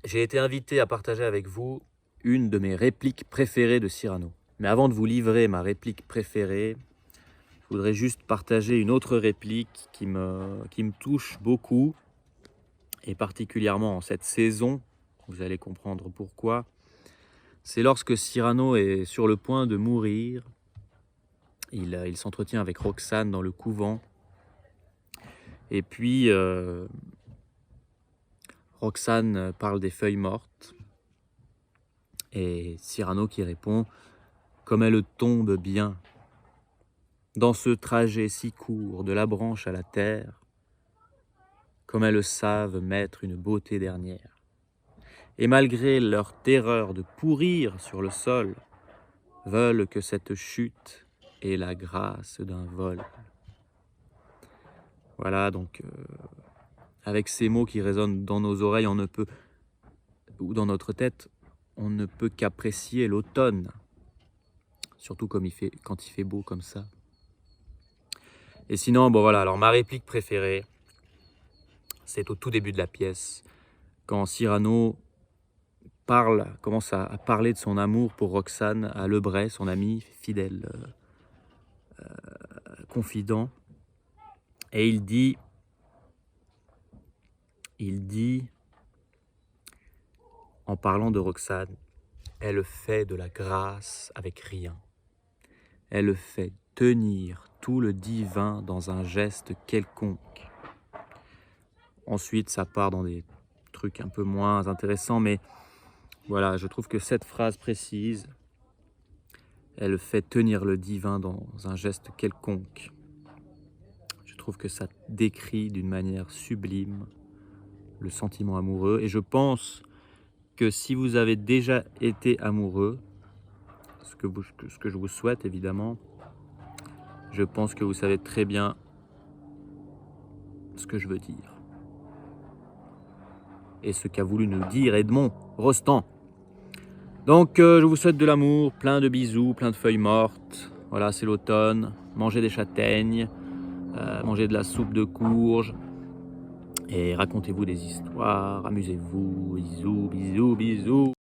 j'ai été invité à partager avec vous une de mes répliques préférées de Cyrano. Mais avant de vous livrer ma réplique préférée, je voudrais juste partager une autre réplique qui me touche beaucoup, et particulièrement en cette saison, vous allez comprendre pourquoi. C'est lorsque Cyrano est sur le point de mourir, il s'entretient avec Roxane dans le couvent, et puis Roxane parle des feuilles mortes, et Cyrano qui répond « Comme elles tombent bien, dans ce trajet si court de la branche à la terre, comme elles savent mettre une beauté dernière. Et malgré leur terreur de pourrir sur le sol, veulent que cette chute ait la grâce d'un vol. » Voilà, donc avec ces mots qui résonnent dans nos oreilles, on ne peut, ou dans notre tête, on ne peut qu'apprécier l'automne, surtout quand il fait beau comme ça. Et sinon, bon voilà, alors ma réplique préférée, c'est au tout début de la pièce, quand Cyrano commence à parler de son amour pour Roxane à Lebray, son ami fidèle, confident, et il dit, en parlant de Roxane, « Elle fait de la grâce avec rien. Elle fait tenir tout le divin dans un geste quelconque. » Ensuite, ça part dans des trucs un peu moins intéressants, mais voilà, je trouve que cette phrase précise, « Elle fait tenir le divin dans un geste quelconque », je trouve que ça décrit d'une manière sublime le sentiment amoureux. Et je pense que si vous avez déjà été amoureux, ce que je vous souhaite évidemment, je pense que vous savez très bien ce que je veux dire. Et ce qu'a voulu nous dire Edmond Rostand. Donc je vous souhaite de l'amour, plein de bisous, plein de feuilles mortes. Voilà, c'est l'automne. Mangez des châtaignes, mangez de la soupe de courge. Et racontez-vous des histoires, amusez-vous, bisous, bisous, bisous.